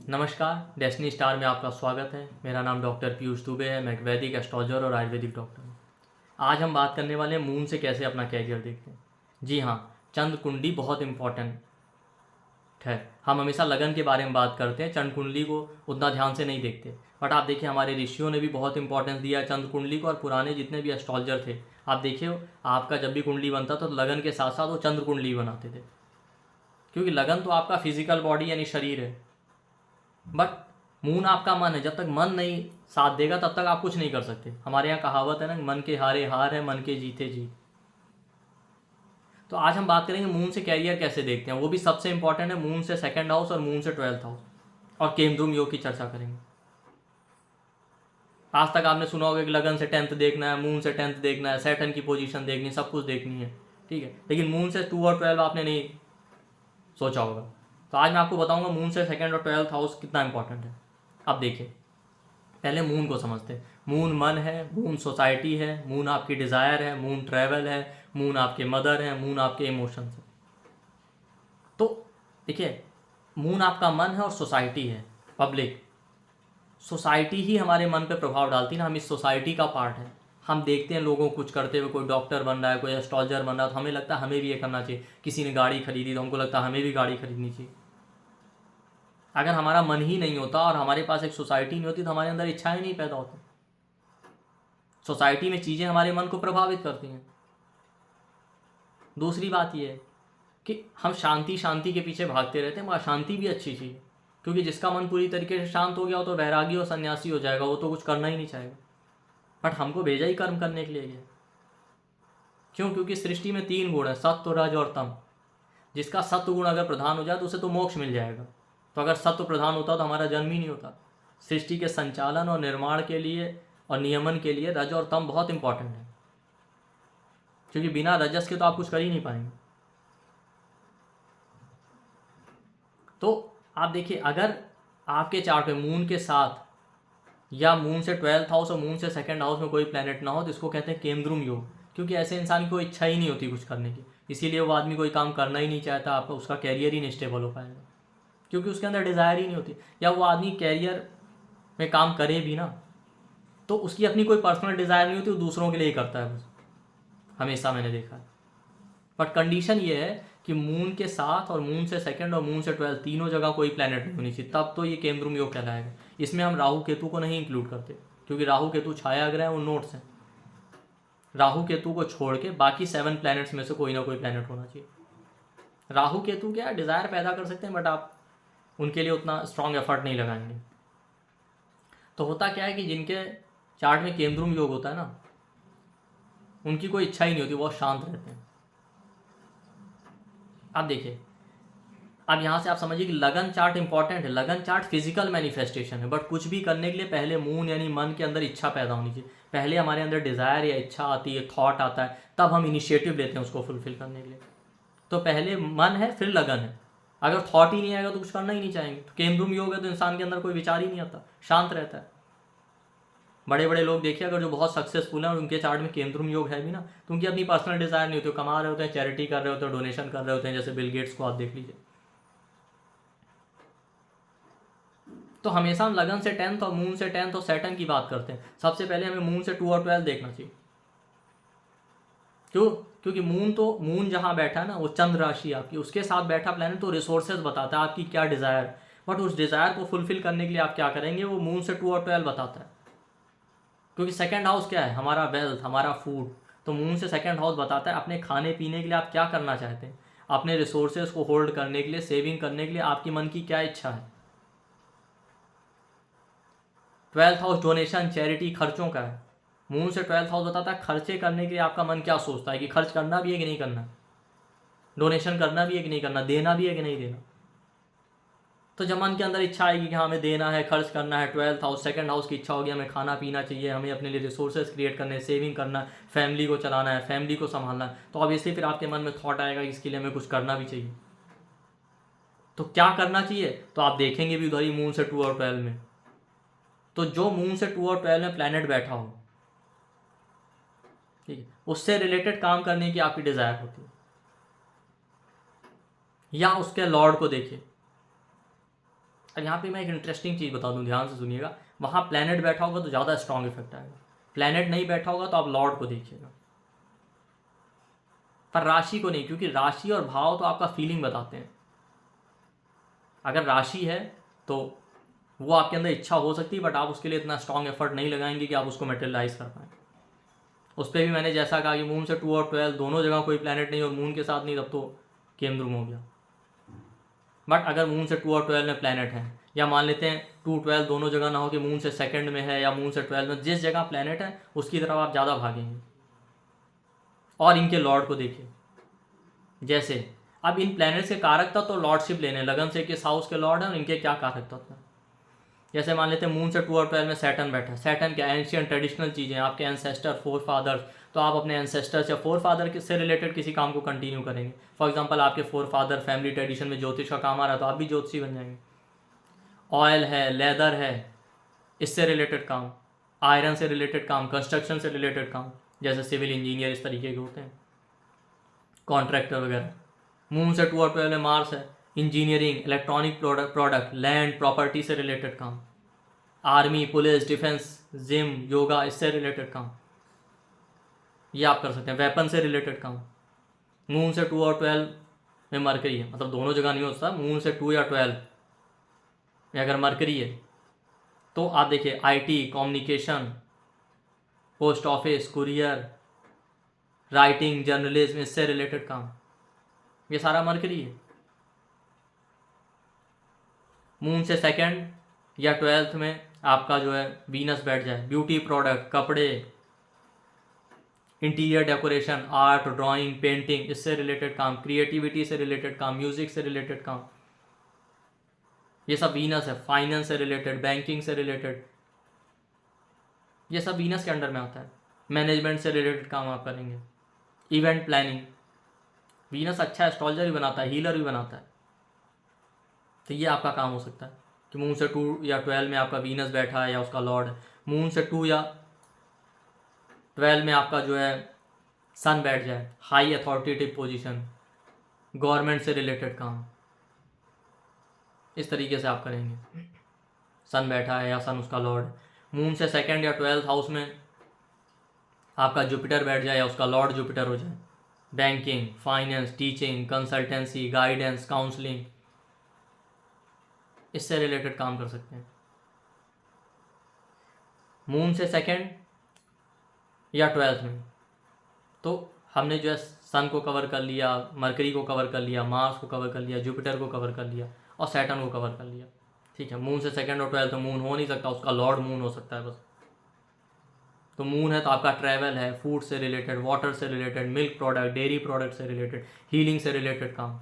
नमस्कार, destiny star में आपका स्वागत है। मेरा नाम डॉक्टर पीयूष दुबे है। मैं एक वैदिक एस्ट्रोलॉजर और आयुर्वेदिक डॉक्टर हूँ। आज हम बात करने वाले हैं मून से कैसे अपना कैरियर देखते हैं। जी हाँ, चंद्र कुंडली बहुत इंपॉर्टेंट है। हम हमेशा लगन के बारे में बात करते हैं, चंद्र कुंडली को उतना ध्यान से नहीं देखते। बट आप देखिए, हमारे ऋषियों ने भी बहुत इंपॉर्टेंस दिया है चंद्र कुंडली को, और पुराने जितने भी एस्ट्रोलॉजर थे, आप देखिए, आपका जब भी कुंडली बनता तो लगन के साथ साथ वो चंद्र कुंडली बनाते थे। क्योंकि लगन तो आपका फिजिकल बॉडी यानी शरीर है, बट मून आपका मन है। जब तक मन नहीं साथ देगा तब तक आप कुछ नहीं कर सकते। हमारे यहाँ कहावत है ना, मन के हारे हार है, मन के जीते जीत। तो आज हम बात करेंगे मून से कैरियर कैसे देखते हैं, वो भी सबसे इंपॉर्टेंट है। मून से सेकंड हाउस और मून से 12th हाउस, और केमद्रुम योग की चर्चा करेंगे। आज तक आपने सुना होगा कि लगन से 10th देखना है, मून से 10th देखना है, सैटर्न की पोजीशन देखनी है, सब कुछ देखनी है, ठीक है। लेकिन मून से 2 और 12 आपने नहीं सोचा होगा। तो आज मैं आपको बताऊंगा मून से सेकंड और 12th हाउस कितना इंपॉर्टेंट है। अब देखिए, पहले मून को समझते हैं। मून मन है, मून सोसाइटी है, मून आपकी डिज़ायर है, मून ट्रैवल है, मून आपके मदर है, मून आपके इमोशंस है। तो देखिए, मून आपका मन है और सोसाइटी है, पब्लिक। सोसाइटी ही हमारे मन पे प्रभाव डालती है ना, हम इस सोसाइटी का पार्ट है। हम देखते हैं लोगों को कुछ करते हुए, कोई डॉक्टर बन रहा है, कोई एस्ट्रोलॉजर बन रहा है, तो हमें लगता है हमें भी ये करना चाहिए। किसी ने गाड़ी खरीदी तो हमको लगता है हमें भी गाड़ी खरीदनी चाहिए। अगर हमारा मन ही नहीं होता और हमारे पास एक सोसाइटी नहीं होती तो हमारे अंदर इच्छाएं नहीं पैदा होती। सोसाइटी में चीज़ें हमारे मन को प्रभावित करती हैं। दूसरी बात यह है कि हम शांति शांति के पीछे भागते रहते हैं, वहाँ शांति भी अच्छी चीज़ है। क्योंकि जिसका मन पूरी तरीके से शांत हो गया हो तो वैरागी और सन्यासी हो जाएगा, वो तो कुछ करना ही नहीं चाहेगा। बट हमको भेजा ही कर्म करने के लिए है। क्यों? क्योंकि सृष्टि में 3 गुण है, सत्व, रज और तम। जिसका सत्व गुण अगर प्रधान हो जाए तो उसे तो मोक्ष मिल जाएगा। तो अगर सत्व प्रधान होता तो हमारा जन्म ही नहीं होता। सृष्टि के संचालन और निर्माण के लिए और नियमन के लिए रज और तम बहुत इंपॉर्टेंट है। क्योंकि बिना रजस के तो आप कुछ कर ही नहीं पाएंगे। तो आप देखिए, अगर आपके चार्ट पे मून के साथ या मून से 12th हाउस और मून से सेकंड हाउस में कोई प्लैनेट ना हो तो इसको कहते हैं केमद्रुम योग। क्योंकि ऐसे इंसान की कोई इच्छा ही नहीं होती कुछ करने की, इसीलिए वो आदमी कोई काम करना ही नहीं चाहता। आपका उसका कैरियर ही नहीं स्टेबल हो पाएगा, क्योंकि उसके अंदर डिज़ायर ही नहीं होती। या वो आदमी कैरियर में काम करे भी ना तो उसकी अपनी कोई पर्सनल डिज़ायर नहीं होती, वो दूसरों के लिए ही करता है बस। हमेशा मैंने देखा है। बट कंडीशन ये है कि मून के साथ और मून से सेकंड और मून से 12 तीनों जगह कोई प्लैनेट नहीं होनी चाहिए, तब तो ये केमद्रुम योग कहलाएगा। इसमें हम राहु केतु को नहीं इंक्लूड करते, क्योंकि राहु केतु छाया ग्रह है, वो नोट्स हैं। राहु केतु को छोड़ के बाकी 7 प्लैनेट्स में से कोई ना कोई प्लैनेट होना चाहिए। राहु केतु क्या डिज़ायर पैदा कर सकते हैं, बट आप उनके लिए उतना स्ट्रांग एफर्ट नहीं लगाएंगे। तो होता क्या है कि जिनके चार्ट में केमद्रुम योग होता है ना, उनकी कोई इच्छा ही नहीं होती, बहुत शांत रहते हैं। अब देखिए, अब यहाँ से आप समझिए कि लगन चार्ट इंपॉर्टेंट है। लगन चार्ट फिजिकल मैनिफेस्टेशन है, बट कुछ भी करने के लिए पहले मून यानी मन के अंदर इच्छा पैदा होनी चाहिए। पहले हमारे अंदर डिज़ायर या इच्छा आती है, थॉट आता है, तब हम इनिशिएटिव लेते हैं उसको फुलफिल करने के लिए। तो पहले मन है, फिर लगन है। अगर थॉट ही नहीं आएगा तो कुछ करना ही नहीं चाहेंगे। तो केमद्रुम योग है तो इंसान के अंदर कोई विचार ही नहीं आता, शांत रहता है। बड़े बड़े लोग देखिए, अगर जो बहुत सक्सेसफुल हैं और उनके चार्ट में केमद्रुम योग है भी ना, तो उनकी अपनी पर्सनल डिज़ायर नहीं होती, कमा रहे होते हैं, चैरिटी कर रहे होते हैं, डोनेशन कर रहे होते हैं। जैसे बिल गेट्स को आप देख लीजिए। तो हमेशा हम लगन से 10th और मून से 10th और सैटर्न की बात करते हैं। सबसे पहले हमें मून से 2 और 12 देखना चाहिए। क्यों? क्योंकि मून जहाँ बैठा है ना, वो चंद्र राशि आपकी, उसके साथ बैठा प्लैनेट तो रिसोर्सेज बताता है आपकी क्या डिज़ायर। बट उस डिज़ायर को फुलफिल करने के लिए आप क्या करेंगे, वो मून से 2 और 12 बताता है। क्योंकि सेकंड हाउस क्या है, हमारा वेल्थ, हमारा फूड। तो मून से सेकंड हाउस बताता है अपने खाने पीने के लिए आप क्या करना चाहते हैं, अपने रिसोर्सेज को होल्ड करने के लिए, सेविंग करने के लिए आपकी मन की क्या इच्छा है। 12th हाउस डोनेशन, चैरिटी, खर्चों का है। मून से 12th हाउस बताता है खर्चे करने के लिए आपका मन क्या सोचता है, कि खर्च करना भी है कि नहीं करना, डोनेशन करना भी है कि नहीं करना, देना भी है कि नहीं देना। तो जब मन के अंदर इच्छा आएगी कि हाँ हमें देना है, खर्च करना है, 12th हाउस सेकंड हाउस की इच्छा होगी हमें खाना पीना चाहिए, हमें अपने लिए रिसोर्सेज क्रिएट करने हैं, सेविंग करना है, फैमिली को चलाना है, फैमिली को संभालना है, तो ऑब्वियसली फिर आपके मन में थॉट आएगा कि इसके लिए हमें कुछ करना भी चाहिए। तो क्या करना चाहिए, तो आप देखेंगे भी उधर ही मून से 2 और 12 में। तो जो मून से 2 और 12 में प्लैनेट बैठा हो, ठीक है, उससे रिलेटेड काम करने की आपकी डिज़ायर होती है। या उसके लॉर्ड को देखिए, अब यहाँ पे मैं एक इंटरेस्टिंग चीज़ बता दूँ, ध्यान से सुनिएगा। वहाँ प्लैनेट बैठा होगा तो ज़्यादा स्ट्रॉन्ग इफेक्ट आएगा, प्लैनेट नहीं बैठा होगा तो आप लॉर्ड को देखिएगा, पर राशि को नहीं, क्योंकि राशि और भाव तो आपका फीलिंग बताते हैं। अगर राशि है तो वो आपके अंदर इच्छा हो सकती है, बट आप उसके लिए इतना स्ट्रॉन्ग एफर्ट नहीं लगाएंगे कि आप उसको मेटेरियलाइज कर पाएँ। उस पर भी मैंने जैसा कहा कि मून से 2 और 12 दोनों जगह कोई प्लैनेट नहीं और मून के साथ नहीं, तब तो केमद्रुम हो गया। बट अगर मून से 2 और 12 में प्लैनेट है, या मान लेते हैं 2 12 दोनों जगह ना हो कि मून से सेकंड में है या मून से 12 में, जिस जगह प्लैनेट है उसकी तरफ आप ज़्यादा भागेंगे। और इनके लॉर्ड को देखिए, जैसे अब इन प्लैनेट्स के कारक तत्व तो लॉर्डशिप लेने, लगन से किस हाउस के लॉर्ड हैं और इनके क्या कारक तत्व हैं। जैसे मान लेते हैं मून से 2 और 12 में सैटर्न बैठा है। सैटर्न क्या, एंशियंट ट्रेडिशनल चीज़ें, आपके एंसेस्टर, फोर फादर्स, तो आप अपने एंसेस्टर्स या फोर फादर से रिलेटेड किसी काम को कंटिन्यू करेंगे। फॉर एग्जांपल आपके फोर फादर फैमिली ट्रेडिशन में ज्योतिष का काम आ रहा है तो आप भी ज्योतिषी बन जाएंगे। ऑयल है, लेदर है, इससे रिलेटेड काम, आयरन से रिलेटेड काम, कंस्ट्रक्शन से रिलेटेड काम, जैसे सिविल इंजीनियर इस तरीके के होते हैं, कॉन्ट्रैक्टर वगैरह। मून से 2 और 12 में मार्स है, engineering, electronic product, land property से रिलेटेड काम, army, police, defence, gym, yoga, इससे रिलेटेड काम ये आप कर सकते हैं। वेपन से रिलेटेड काम। मून से 2 और 12 में मरकरी है, मतलब दोनों जगह नहीं हो सकता, मून से 2 या 12 में अगर मरकरी है तो आप देखिए IT, communication, post office, courier, writing, journalism, इससे रिलेटेड काम, ये सारा मरकरी है। मून से सेकंड या 12th में आपका जो है वीनस बैठ जाए, ब्यूटी प्रोडक्ट, कपड़े, interior decoration, art, drawing, painting, इससे रिलेटेड काम, क्रिएटिविटी से रिलेटेड काम, म्यूजिक से रिलेटेड काम, ये सब वीनस है। फाइनेंस से रिलेटेड, बैंकिंग से रिलेटेड, ये सब वीनस के अंडर में आता है। मैनेजमेंट से रिलेटेड काम आप करेंगे। इवेंट प्लानिंग, वीनस अच्छा एस्ट्रोलॉजर भी बनाता है, हीलर भी बनाता है, तो ये आपका काम हो सकता है कि मून से 2 या 12 में आपका वीनस बैठा है या उसका लॉर्ड है। मून से 2 या 12 में आपका जो है सन बैठ जाए, हाई अथॉरिटेटिव पोजीशन, गवर्नमेंट से रिलेटेड काम, इस तरीके से आप करेंगे। सन बैठा है या सन उसका लॉर्ड। मून से सेकंड या 12th हाउस में आपका जुपिटर बैठ जाए या उसका लॉर्ड जुपिटर हो जाए, banking, finance, teaching, consultancy, guidance, counselling, इससे रिलेटेड काम कर सकते हैं। मून से सेकंड या 12th में तो हमने जो है सन को कवर कर लिया, मरकरी को कवर कर लिया, मार्स को कवर कर लिया, जुपिटर को कवर कर लिया और सैटर्न को कवर कर लिया। ठीक है, मून से सेकंड और 12th में मून हो नहीं सकता, उसका लॉर्ड मून हो सकता है बस। तो मून है तो आपका ट्रैवल है, फूड से रिलेटेड, वाटर से related, milk product, dairy product से रिलेटेड, हीलिंग से रिलेटेड काम।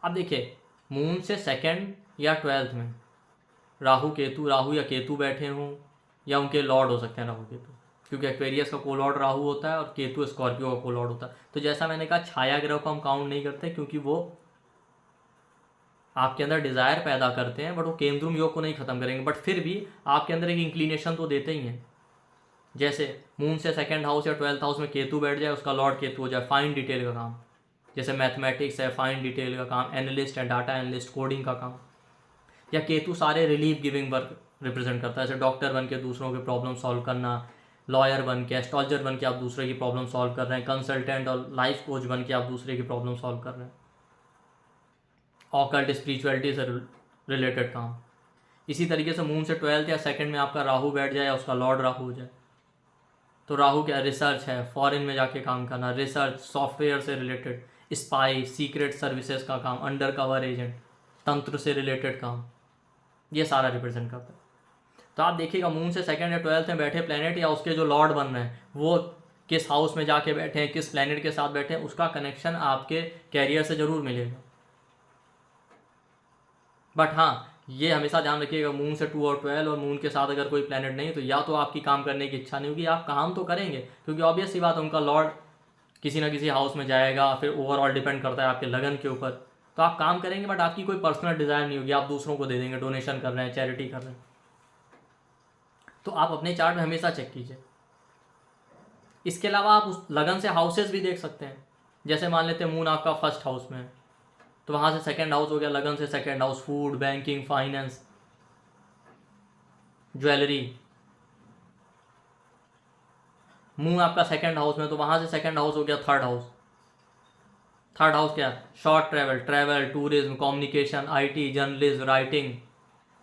अब देखिए मून से सेकंड या 12th में राहु या केतु बैठे हों या उनके लॉर्ड हो सकते हैं राहु केतु, क्योंकि एक्वेरियस का कोलॉर्ड राहु होता है और केतु स्कॉर्पियो का कोलॉर्ड होता है। तो जैसा मैंने कहा छाया ग्रह को हम काउंट नहीं करते क्योंकि वो आपके अंदर डिज़ायर पैदा करते हैं, बट वो केंद्रुम योग को नहीं ख़त्म करेंगे, बट फिर भी आपके अंदर एक इंक्लिनेशन तो देते ही हैं। जैसे मून से सेकंड हाउस या 12th हाउस में केतु बैठ जाए, उसका लॉर्ड केतु हो जाए, फाइन डिटेल का काम, जैसे मैथमेटिक्स है, फाइन डिटेल का काम, एनालिस्ट है, डाटा एनालिस्ट, कोडिंग का काम। या केतु सारे रिलीफ गिविंग वर्क रिप्रेजेंट करता है, जैसे डॉक्टर बन के दूसरों के प्रॉब्लम सॉल्व करना, लॉयर बन के, एस्ट्रोलॉजर बन के आप दूसरे की प्रॉब्लम सॉल्व कर रहे हैं, कंसल्टेंट और लाइफ कोच बन के आप दूसरे की प्रॉब्लम सॉल्व कर रहे हैं, ऑकल्ट स्पिरिचुअलिटी से रिलेटेड काम। इसी तरीके से मून से 12th या सेकंड में आपका राहु बैठ जाए या उसका लॉर्ड राहु हो जाए, तो राहु क्या, रिसर्च है, फॉरेन में जाके काम करना, रिसर्च, सॉफ्टवेयर से रिलेटेड, स्पाई, सीक्रेट सर्विसेज का काम, अंडर कवर एजेंट, तंत्र से रिलेटेड काम, ये सारा रिप्रेजेंट करता है। तो आप देखिएगा मून से सेकंड या 12th में बैठे प्लैनेट या उसके जो लॉर्ड बन रहे हैं वो किस हाउस में जाके बैठे हैं, किस प्लैनेट के साथ बैठे हैं, उसका कनेक्शन आपके कैरियर से ज़रूर मिलेगा। बट हाँ, ये हमेशा ध्यान रखिएगा मून से 2 और 12 और मून के साथ अगर कोई प्लैनेट नहीं तो या तो आपकी काम करने की इच्छा नहीं होगी, आप काम तो करेंगे क्योंकि ऑब्वियस सी बात है उनका लॉर्ड किसी ना किसी हाउस में जाएगा, फिर ओवरऑल डिपेंड करता है आपके लगन के ऊपर, तो आप काम करेंगे बट आपकी कोई पर्सनल डिज़ायर नहीं होगी, आप दूसरों को दे देंगे, डोनेशन कर रहे हैं, चैरिटी कर रहे हैं। तो आप अपने चार्ट में हमेशा चेक कीजिए। इसके अलावा आप उस लगन से हाउसेस भी देख सकते हैं। जैसे मान लेते हैं मून आपका फर्स्ट हाउस में है तो वहाँ से सेकंड हाउस हो गया लगन से second house food, banking, finance, jewellery. Moon आपका सेकंड हाउस में तो वहाँ से सेकंड हाउस हो गया थर्ड हाउस। थर्ड हाउस क्या? Short travel, tourism, communication, IT, journalism, writing.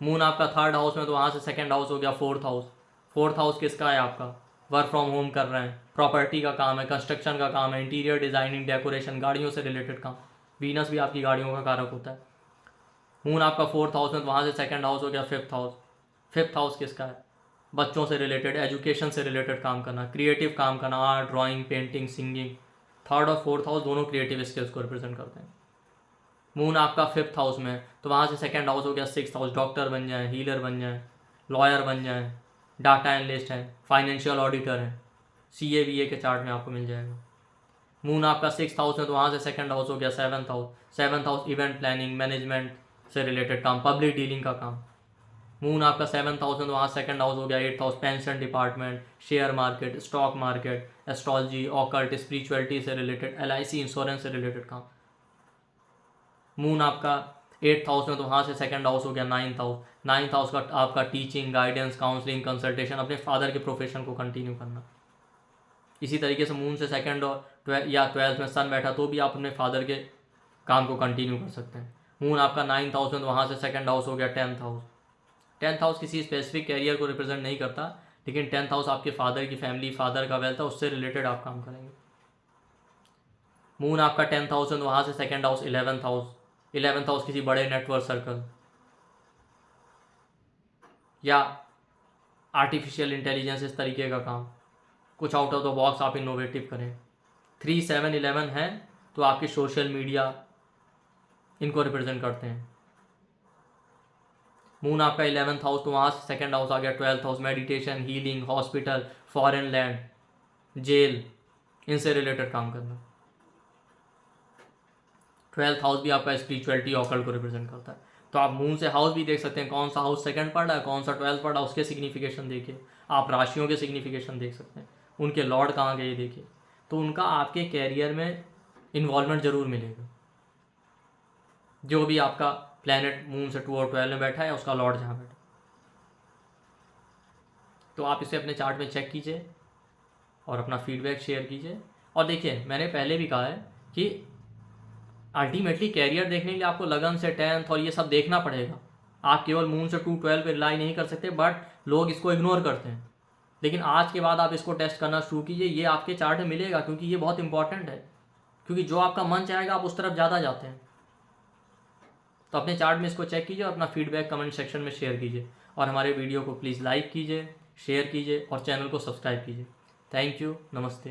Moon आपका थर्ड हाउस में तो वहाँ से सेकंड हाउस हो गया फोर्थ हाउस। फोर्थ हाउस किसका है? आपका वर्क फ्रॉम होम कर रहे हैं, प्रॉपर्टी का काम है, कंस्ट्रक्शन का काम है, इंटीरियर डिजाइनिंग, डेकोरेशन, गाड़ियों से रिलेटेड काम। वीनस भी आपकी गाड़ियों का कारक होता है। मून आपका फोर्थ हाउस में तो वहाँ से सेकंड हाउस हो गया फिफ्थ हाउस। फिफ्थ हाउस किसका है? बच्चों से रिलेटेड, एजुकेशन से रिलेटेड काम करना, क्रिएटिव काम करना, art, drawing, painting, singing. Third और फोर्थ हाउस दोनों क्रिएटिव स्किल्स को रिप्रेजेंट करते हैं। मून आपका फिफ्थ हाउस में तो वहाँ से सेकंड हाउस हो गया सिक्स्थ हाउस। डॉक्टर बन जाए, हीलर बन जाए, लॉयर बन जाए, डाटा एनालिस्ट है, फाइनेंशियल ऑडिटर है, CA के चार्ट में आपको मिल जाएगा। मून आपका सिक्स्थ हाउस में तो वहाँ से सेकंड हाउस हो गया seventh house. Seventh house event planning, management से रिलेटेड काम, पब्लिक डीलिंग का काम। मून आपका सेवन्थ हाउस में तो वहाँ सेकंड हाउस हो गया eighth house. Pension department, share market, stock market, astrology, occult, spirituality से रिलेटेड, LIC इंश्योरेंस से रिलेटेड काम। मून आपका एट्थ हाउस में तो वहाँ से सेकंड हाउस हो गया नाइन्थ हाउस। नाइन्थ हाउस का आपका टीचिंग, गाइडेंस, काउंसलिंग, कंसल्टेशन, अपने फादर के प्रोफेशन को कंटिन्यू करना। इसी तरीके से मून से सेकंड और या ट्वेल्थ में सन बैठा तो भी आप अपने फादर के काम को कंटिन्यू कर सकते हैं। मून आपका नाइन्थ हाउस में तो वहाँ से सेकंड हाउस हो गया टेंथ हाउस। टेंथ हाउस किसी स्पेसिफिक कैरियर को रिप्रेजेंट नहीं करता, लेकिन टेंथ हाउस आपके फादर की फैमिली, फादर का वेल्थ है, उससे रिलेटेड आप काम करेंगे। मून आपका टेंथ हाउस में तो वहाँ से second house eleventh house. Eleventh house किसी बड़े नेटवर्क सर्कल या आर्टिफिशियल इंटेलिजेंस, इस तरीके का काम, कुछ आउट ऑफ द बॉक्स आप इनोवेटिव करें। 3, 7, 11 है तो आपके सोशल मीडिया इनको रिप्रेजेंट करते हैं। मून आपका 11th हाउस तो वहाँ से सेकंड हाउस आ गया 12th house. Meditation, healing, hospital, foreign land, jail, इनसे रिलेटेड काम करना। 12th हाउस भी आपका स्पिरिचुअलिटी, ऑकल्ट को रिप्रेजेंट करता है। तो आप मून से हाउस भी देख सकते हैं, कौन सा हाउस सेकंड पढ़ रहा है, कौन सा 12th पढ़ रहा है, उसके सिग्निफिकेशन देखिए। आप राशियों के सिग्निफिकेशन देख सकते हैं, उनके लॉर्ड कहाँ गए देखिए, तो उनका आपके कैरियर में इन्वॉल्वमेंट जरूर मिलेगा। जो भी आपका प्लैनेट मून से 2 और 12 में बैठा है, उसका लॉर्ड जहाँ बैठा, तो आप इसे अपने चार्ट में चेक कीजिए और अपना फीडबैक शेयर कीजिए। और देखिए, मैंने पहले भी कहा है कि अल्टीमेटली कैरियर देखने के लिए आपको लगन से 10th और ये सब देखना पड़ेगा। आप केवल मून से 2, 12 पे रिलाई नहीं कर सकते, बट लोग इसको इग्नोर करते हैं। लेकिन आज के बाद आप इसको टेस्ट करना शुरू कीजिए, ये आपके चार्ट में मिलेगा, क्योंकि ये बहुत इंपॉर्टेंट है। क्योंकि जो आपका मन चाहेगा आप उस तरफ ज़्यादा जाते हैं। तो अपने चार्ट में इसको चेक कीजिए और अपना फीडबैक कमेंट सेक्शन में शेयर कीजिए। और हमारे वीडियो को प्लीज़ लाइक कीजिए, शेयर कीजिए और चैनल को सब्सक्राइब कीजिए। थैंक यू, नमस्ते।